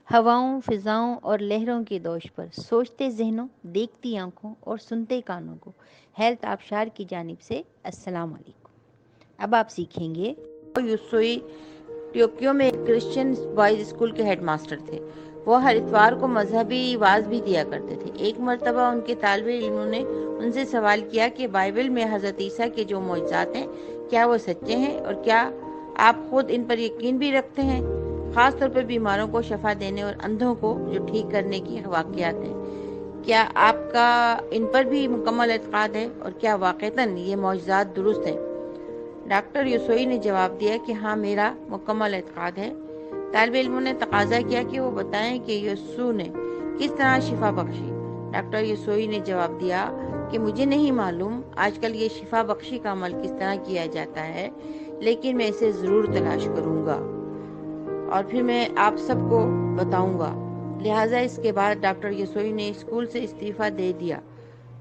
ہواؤں، فضاؤں اور لہروں کی دوش پر سوچتے ذہنوں، دیکھتی آنکھوں اور سنتے کانوں کو ہیلتھ آبشار کی جانب سے السلام علیکم۔ اب آپ سیکھیں گے یوسوئی ٹوکیو میں ایک کرسچین بوائز اسکول کے ہیڈ ماسٹر تھے۔ وہ ہر اتوار کو مذہبی واعظ بھی دیا کرتے تھے۔ ایک مرتبہ ان کے طالب علموں نے ان سے سوال کیا کہ بائبل میں حضرت عیسیٰ کے جو معجزات ہیں کیا وہ سچے ہیں اور کیا آپ خود ان پر یقین بھی رکھتے ہیں، خاص طور پر بیماروں کو شفا دینے اور اندھوں کو جو ٹھیک کرنے کی واقعات ہیں، کیا آپ کا ان پر بھی مکمل اعتقاد ہے اور کیا واقعتاً یہ معجزات درست ہیں؟ ڈاکٹر یوسوئی نے جواب دیا کہ ہاں، میرا مکمل اعتقاد ہے۔ طالب علموں نے تقاضا کیا کہ وہ بتائیں کہ یسوع نے کس طرح شفا بخشی۔ ڈاکٹر یوسوئی نے جواب دیا کہ مجھے نہیں معلوم آج کل یہ شفا بخشی کا عمل کس طرح کیا جاتا ہے، لیکن میں اسے ضرور تلاش کروں گا اور پھر میں آپ سب کو بتاؤں گا۔ لہٰذا اس کے بعد ڈاکٹر یسوئی نے اسکول سے استعفیٰ دے دیا۔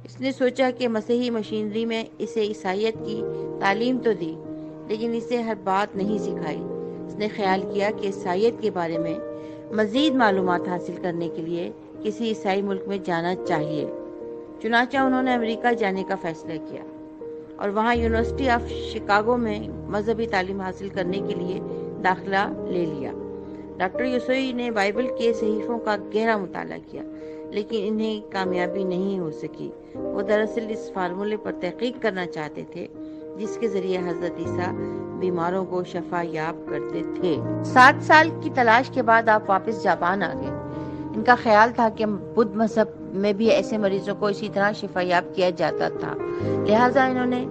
اس نے سوچا کہ مسیحی مشینری میں اسے عیسائیت کی تعلیم تو دی، لیکن اسے ہر بات نہیں سکھائی۔ اس نے خیال کیا کہ عیسائیت کے بارے میں مزید معلومات حاصل کرنے کے لیے کسی عیسائی ملک میں جانا چاہیے۔ چنانچہ انہوں نے امریکہ جانے کا فیصلہ کیا اور وہاں یونیورسٹی آف شکاگو میں مذہبی تعلیم حاصل کرنے کے لیے داخلہ لے لیا۔ ڈاکٹر یسوئی نے بائبل کے صحیفوں کا گہرا مطالعہ کیا، لیکن انہیں کامیابی نہیں ہو سکی۔ وہ دراصل اس فارمولے پر تحقیق کرنا چاہتے تھے جس کے ذریعے حضرت عیسیٰ بیماروں کو شفا یاب کرتے تھے۔ 7 سال کی تلاش کے بعد آپ واپس جاپان آ گئے۔ ان کا خیال تھا کہ بدھ مذہب میں بھی ایسے مریضوں کو اسی طرح شفا یاب کیا جاتا تھا، لہٰذا انہوں نے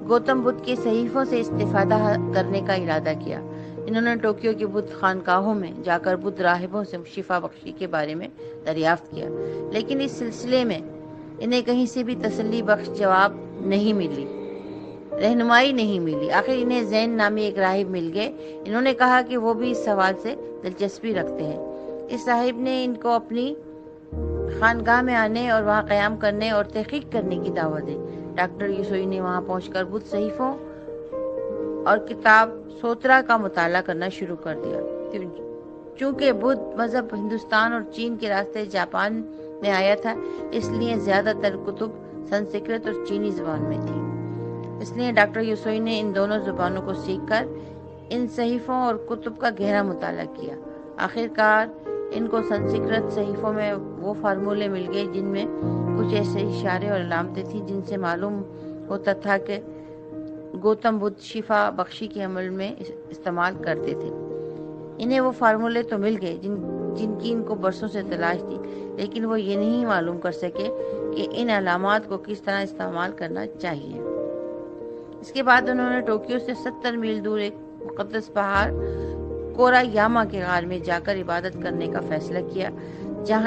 گوتم بدھ کے صحیفوں سے استفادہ کرنے کا ارادہ کیا۔ انہوں نے ٹوکیو کی بدھ خانقاہوں میں جا کر بدھ راہبوں سے شفا بخشی کے بارے میں دریافت کیا، لیکن اس سلسلے میں انہیں کہیں سے بھی تسلی بخش جواب نہیں ملی، رہنمائی نہیں ملی۔ آخر انہیں زین نامی ایک راہب مل گئے۔ انہوں نے کہا کہ وہ بھی اس سوال سے دلچسپی رکھتے ہیں۔ اس راہب نے ان کو اپنی خانقاہ میں آنے اور وہاں قیام کرنے اور تحقیق کرنے کی دعوت دی۔ ڈاکٹر یسوئی نے وہاں پہنچ کر بدھ صحیفوں اور کتاب سوترا کا مطالعہ کرنا شروع کر دیا۔ چونکہ بدھ مذہب ہندوستان اور چین کے راستے جاپان میں آیا تھا، اس لیے زیادہ تر کتب سنسکرت اور چینی زبان میں تھی۔ اس لیے ڈاکٹر یسوئی نے ان دونوں زبانوں کو سیکھ کر ان صحیفوں اور کتب کا گہرا مطالعہ کیا۔ آخر کار ان کو سنسکرت صحیفوں میں وہ فارمولے مل گئے جن میں کچھ ایسے اشارے اور علامتیں تھیں جن سے معلوم ہوتا تھا کہ گوتم بدھ شفا بخشی کے عمل میں استعمال کرتے تھے۔ انہیں وہ فارمولے تو مل گئے جن کی ان کو برسوں سے تلاش تھی، لیکن وہ یہ نہیں معلوم کر سکے کہ ان علامات کو کس طرح استعمال کرنا چاہیے۔ اس کے بعد انہوں نے ٹوکیو سے 70 میل دور ایک مقدس پہاڑ کورا یاما کے غار میں جا کر عبادت کرنے کا فیصلہ کیا،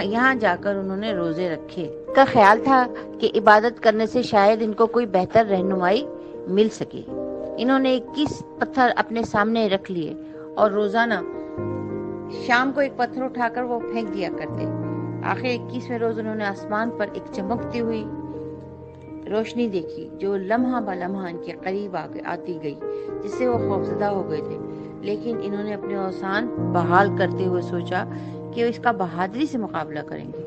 یہاں جا کر انہوں نے روزے رکھے۔ ان کا خیال تھا کہ عبادت کرنے سے شاید ان کو کوئی بہتر رہنمائی مل سکے۔ انہوں نے 21 پتھر اپنے سامنے رکھ لیے اور روزانہ شام کو ایک پتھر اٹھا کر وہ پھینک دیا کرتے۔ آخر 21ویں روز انہوں نے آسمان پر ایک چمکتی ہوئی روشنی دیکھی جو لمحہ بہ لمحہ ان کے قریب آتی گئی، جس سے وہ خوفزدہ ہو گئے تھے، لیکن انہوں نے اپنے اوزان بحال کرتے ہوئے سوچا کہ وہ اس کا بہادری سے مقابلہ کریں گے۔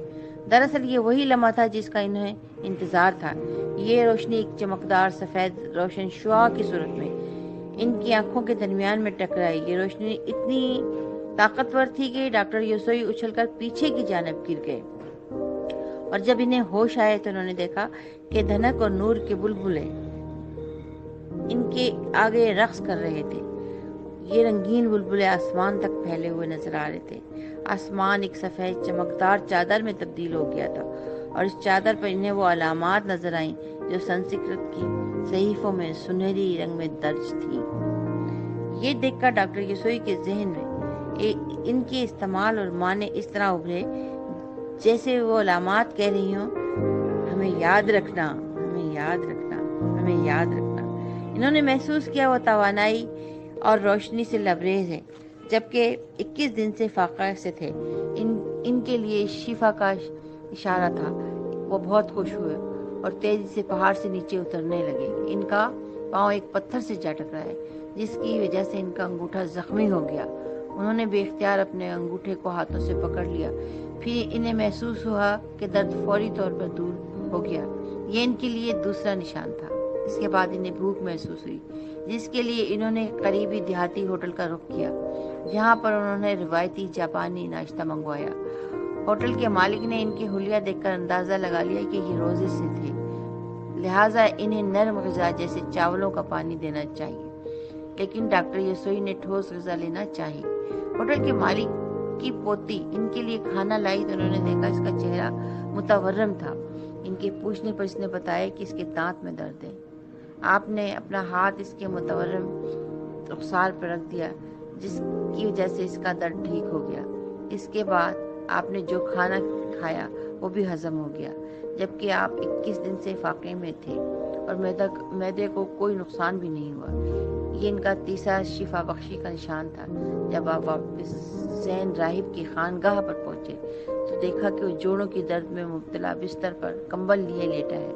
دراصل یہ وہی لمحہ تھا جس کا انہیں انتظار تھا۔ یہ روشنی ایک چمکدار سفید روشن شعاع کی صورت میں ان کی آنکھوں کے درمیان میں ٹکرائی۔ یہ روشنی اتنی طاقتور تھی کہ ڈاکٹر یسوئی اچھل کر پیچھے کی جانب گر گئے، اور جب انہیں ہوش آئے تو انہوں نے دیکھا کہ دھنک اور نور کے بلبلے ان کے آگے رقص کر رہے تھے۔ یہ رنگین بلبلے آسمان تک پھیلے ہوئے نظر آ رہے تھے۔ آسمان ایک سفید چمکدار چادر میں تبدیل ہو گیا تھا، اور اس چادر پر انہیں وہ علامات نظر آئیں جو سنسکرت کی صحیفوں میں سنہری رنگ میں درج تھی۔ یہ دیکھ کر ڈاکٹر یسوئی کے ذہن میں ان کے استعمال اور معنی اس طرح ابھرے جیسے وہ علامات کہہ رہی ہوں، ہمیں یاد رکھنا، ہمیں یاد رکھنا، ہمیں یاد رکھنا۔ انہوں نے محسوس کیا وہ توانائی اور روشنی سے لبریز ہے، جبکہ 21 دن سے فاقہ سے تھے۔ ان کے لیے شفا کا اشارہ تھا۔ وہ بہت خوش ہوئے اور تیزی سے پہاڑ سے نیچے اترنے لگے۔ ان کا پاؤں ایک پتھر سے جا ٹکرایا، جس کی وجہ سے ان کا انگوٹھا زخمی ہو گیا۔ انہوں نے بے اختیار اپنے انگوٹھے کو ہاتھوں سے پکڑ لیا. پھر انہیں محسوس ہوا کہ درد فوری طور پر دور ہو گیا. یہ ان کے لیے دوسرا نشان تھا. اس کے بعد انہیں بھوک محسوس ہوئی، جس کے لیے انہوں نے قریبی دیہاتی ہوٹل کا رخ کیا، جہاں پر انہوں نے روایتی جاپانی ناشتہ منگوایا. ہوٹل کے مالک نے ان کے حلیہ دیکھ کر اندازہ لگا لیا کہ یہ روزے سے تھے، لہٰذا انہیں نرم غذا جیسے چاولوں کا پانی دینا چاہیے. لیکن ڈاکٹر یسوئی نے ٹھوس غذا لینا چاہی. ہوٹل کے مالک کی پوتی ان کے لیے کھانا لائی تو انہوں نے دیکھا اس کا چہرہ متورم تھا. ان کے پوچھنے پر اس نے بتایا کہ اس کے دانت میں درد ہے. آپ نے اپنا ہاتھ اس کے متورم رخسار پر رکھ دیا، جس کی وجہ سے اس کا درد ٹھیک ہو گیا. اس کے بعد آپ نے جو کھانا کھایا وہ بھی ہضم ہو گیا، جبکہ آپ 21 دن سے فاقے میں تھے اور معدے کو کوئی نقصان بھی نہیں ہوا. یہ ان کا تیسرا شفا بخشی کا نشان تھا. جب آپ واپس زین راہب کی خانگاہ پر پہنچے تو دیکھا کہ وہ جوڑوں کی درد میں مبتلا بستر پر کمبل لیے لیٹا ہے.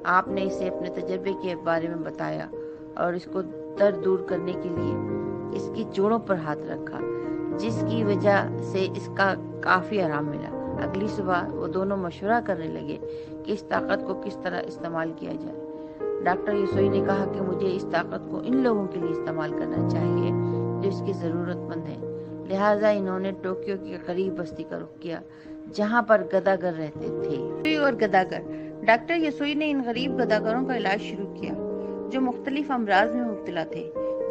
آپ نے اسے اپنے تجربے کے بارے میں بتایا اور اس کو درد دور کرنے کے لیے اس کی جوڑوں پر ہاتھ رکھا، جس کی وجہ سے اس کا کافی آرام ملا. اگلی صبح وہ دونوں مشورہ کرنے لگے کہ اس طاقت کو کس طرح استعمال کیا جائے. ڈاکٹر یسوئی نے کہا کہ مجھے اس طاقت کو ان لوگوں کے لیے استعمال کرنا چاہیے جو اس کی ضرورت مند ہیں. لہٰذا انہوں نے ٹوکیو کی قریب بستی کا رخ کیا، جہاں پر گداگر رہتے تھے. اور گداگر ڈاکٹر یسوئی نے ان غریب گداگروں کا علاج شروع کیا جو مختلف امراض میں مبتلا تھے.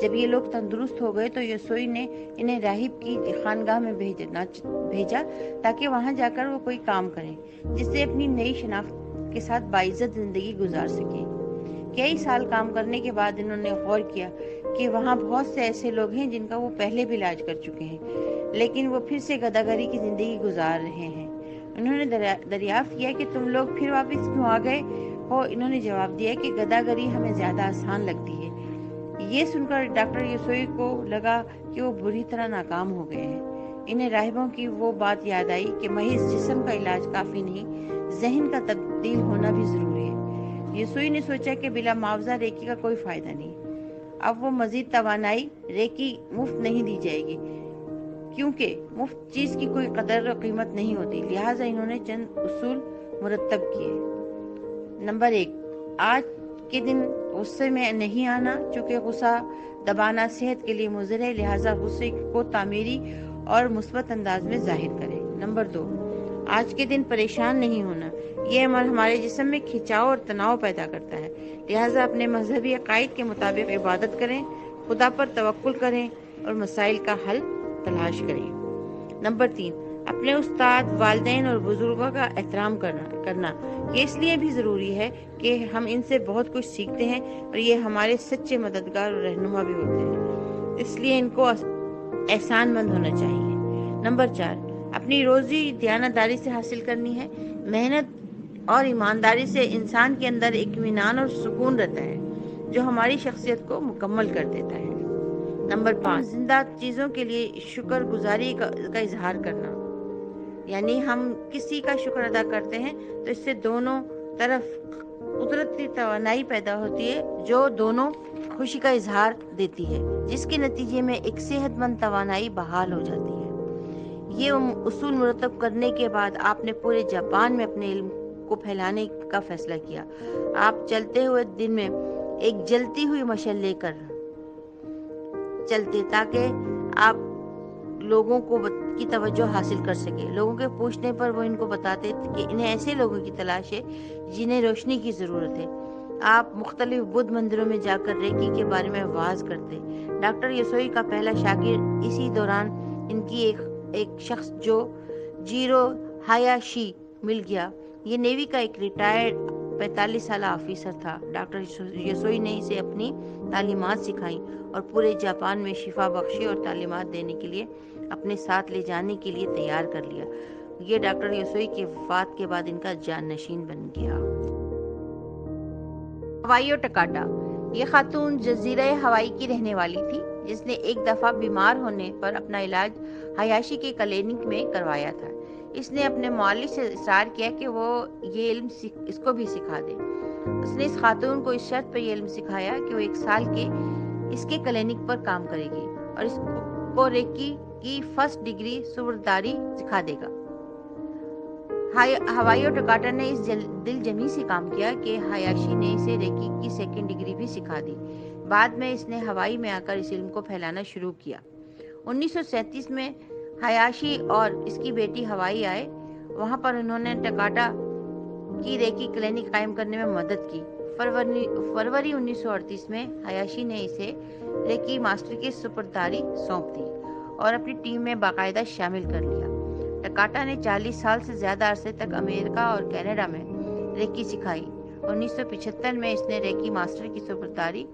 جب یہ لوگ تندرست ہو گئے تو یسوئی نے انہیں راہب کی خانگاہ میں بھیجا تاکہ وہاں جا کر وہ کوئی کام کریں جس سے اپنی نئی شناخت کے ساتھ باعزت زندگی گزار سکیں. کئی سال کام کرنے کے بعد انہوں نے غور کیا کہ وہاں بہت سے ایسے لوگ ہیں جن کا وہ پہلے بھی علاج کر چکے ہیں، لیکن وہ پھر سے گداگری کی زندگی گزار رہے ہیں. انہوں نے دریافت کیا کہ تم لوگ پھر واپس کیوں آ گئے ہو. انہوں نے جواب دیا کہ گداگری ہمیں زیادہ آسان لگتی ہے. یہ سن کر ڈاکٹر یسوئی کو لگا کہ وہ بری طرح ناکام ہو گئے ہیں. انہیں راہبوں کی وہ بات یاد آئی کہ محض جسم کا علاج کافی نہیں، ذہن کا تبدیل ہونا بھی ضروری ہے. یسوئی نے سوچا کہ بلا معاوضہ ریکی کا کوئی فائدہ نہیں. اب وہ مزید توانائی ریکی مفت نہیں دی جائے گی، کیونکہ مفت چیز کی کوئی قدر و قیمت نہیں ہوتی. لہٰذا انہوں نے چند اصول مرتب کیے. نمبر 1، آج کے دن غصے میں نہیں آنا، چونکہ غصہ دبانا صحت کے لیے مضر ہے، لہٰذا غصے کو تعمیری اور مثبت انداز میں ظاہر کریں. نمبر 2، آج کے دن پریشان نہیں ہونا. یہ عمل ہمارے جسم میں کھنچاؤ اور تناؤ پیدا کرتا ہے، لہٰذا اپنے مذہبی عقائد کے مطابق عبادت کریں، خدا پر توکل کریں اور مسائل کا حل تلاش کریں. نمبر 3، اپنے استاد، والدین اور بزرگوں کا احترام کرنا. یہ اس لیے بھی ضروری ہے کہ ہم ان سے بہت کچھ سیکھتے ہیں اور یہ ہمارے سچے مددگار اور رہنما بھی ہوتے ہیں، اس لیے ان کو احسان مند ہونا چاہیے. نمبر 4، اپنی روزی دیانتداری سے حاصل کرنی ہے. محنت اور ایمانداری سے انسان کے اندر اطمینان اور سکون رہتا ہے جو ہماری شخصیت کو مکمل کر دیتا ہے. نمبر 5، زندہ چیزوں کے لیے شکر گزاری کا اظہار کرنا. یعنی ہم کسی کا شکر ادا کرتے ہیں تو اس سے دونوں طرف قدرتی توانائی پیدا ہوتی ہے جو دونوں خوشی کا اظہار دیتی ہے، جس کے نتیجے میں ایک صحت مند توانائی بحال ہو جاتی ہے. یہ اصول مرتب کرنے کے بعد آپ نے پورے جاپان میں اپنے علم کو پھیلانے کا فیصلہ کیا. آپ چلتے ہوئے دن میں ایک جلتی ہوئی مشعل لے کر چلتے تاکہ آپ لوگوں کی توجہ حاصل کر سکے. لوگوں کے پوچھنے پر وہ ان کو بتاتے کہ انہیں ایسے لوگوں کی تلاش ہے جنہیں روشنی کی ضرورت ہے. آپ مختلف بدھ مندروں میں جا کر ریکی کے بارے میں وعظ کرتے. ڈاکٹر یسوئی کا پہلا شاگرد اسی دوران ان کی ایک شخص جو جیرو ہایاشی مل گیا. یہ نیوی کا ایک ریٹائرڈ 45 سالہ آفیسر تھا. ڈاکٹر یسوئی نے اسے اپنی تعلیمات سکھائیں اور پورے جاپان میں شفا بخشی اور تعلیمات دینے کے لیے اپنے ساتھ لے جانے کے لیے تیار کر لیا. یہ ڈاکٹر یسوئی کی وفات کے بعد ان کا جانشین بن گیا. ہوائیو ٹکاٹا. یہ خاتون جزیرہ ہوائی کی رہنے والی تھی جس نے ایک دفعہ بیمار ہونے پر اپنا علاج ہایاشی کے کلینک میں کروایا تھا. اس نے اپنے معالج سے اصرار کیا کہ وہ یہ علم اس کو بھی سکھا دے. اس نے اس خاتون کو اس شرط پر یہ علم سکھایا کہ وہ 1 سال کے اس کے کلینک پر کام کرے گی اور اس کو ریکی کی فرسٹ ڈگری سبرداری سکھا دے گا۔ ہوائی اور ٹکاٹا نے اس دل جمی سے کام کیا کہ ہایاشی نے اسے ریکی کی سیکنڈ ڈگری بھی سکھا دی۔ بعد میں اس نے ہوائی میں آ کر اس علم کو پھیلانا شروع کیا۔ 1937 میں ہایاشی اور اس کی بیٹی ہوائی آئے۔ وہاں پر انہوں نے ٹکاٹا کی ریکی کلینک قائم کرنے میں مدد کی۔ فروری 1938 میں ہایاشی نے اسے ریکی ماسٹر کی سپرداری سونپ دی اور اپنی ٹیم میں باقاعدہ شامل کر لیا۔ ٹکاٹا نے 40 سال سے زیادہ عرصے تک امریکہ اور کینیڈا میں ریکی سکھائی۔ 1975 میں اس نے ریکی ماسٹر کی سپرداری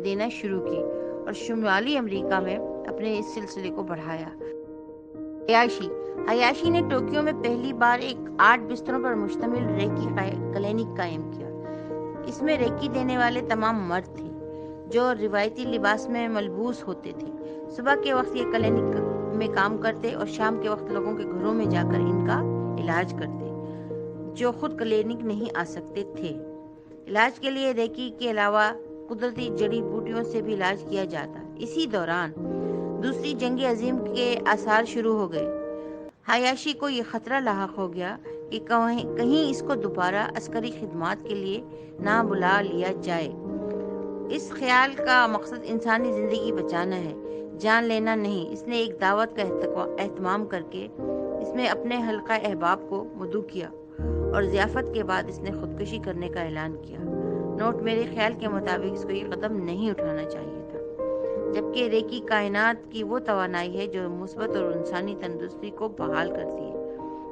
دینا شروع کی اور شمالی امریکہ میں اپنے اس سلسلے کو بڑھایا۔ ہایاشی نے ٹوکیو میں پہلی بار ایک 8 بستروں پر مشتمل ریکی کلینک قائم کیا۔ اس میں ریکی دینے والے تمام مرد تھے جو روایتی لباس میں ملبوس ہوتے تھے۔ صبح کے وقت یہ کلینک میں کام کرتے اور شام کے وقت لوگوں کے گھروں میں جا کر ان کا علاج کرتے جو خود کلینک نہیں آ سکتے تھے۔ علاج کے لیے ریکی کے علاوہ قدرتی جڑی بوٹیوں سے بھی علاج کیا جاتا۔ اسی دوران دوسری جنگ عظیم کے آثار شروع ہو گئے۔ ہایاشی کو یہ خطرہ لاحق ہو گیا کہ کہیں اس کو دوبارہ عسکری خدمات کے لیے نہ بلا لیا جائے۔ اس خیال کا مقصد انسانی زندگی بچانا ہے، جان لینا نہیں۔ اس نے ایک دعوت کا اہتمام کر کے اس میں اپنے حلقہ احباب کو مدعو کیا اور ضیافت کے بعد اس نے خودکشی کرنے کا اعلان کیا۔ نوٹ: میرے خیال کے مطابق اس کو یہ قدم نہیں اٹھانا چاہیے تھا، جبکہ ریکی کائنات کی وہ توانائی ہے جو مثبت اور انسانی تندرستی کو بحال کرتی ہے۔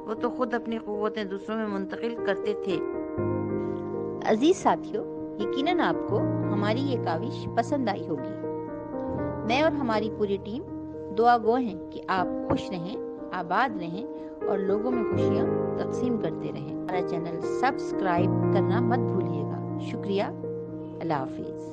وہ تو خود اپنی قوتیں دوسروں میں منتقل کرتے تھے۔ عزیز ساتھیو، یقیناً آپ کو ہماری یہ کاوش پسند آئی ہوگی۔ میں اور ہماری پوری ٹیم دعا گو ہیں کہ آپ خوش رہیں، آباد رہیں اور لوگوں میں خوشیاں تقسیم کرتے رہیں۔ ہمارا چینل سبسکرائب کرنا مت بھولیے گا۔ شکریہ۔ اللہ حافظ۔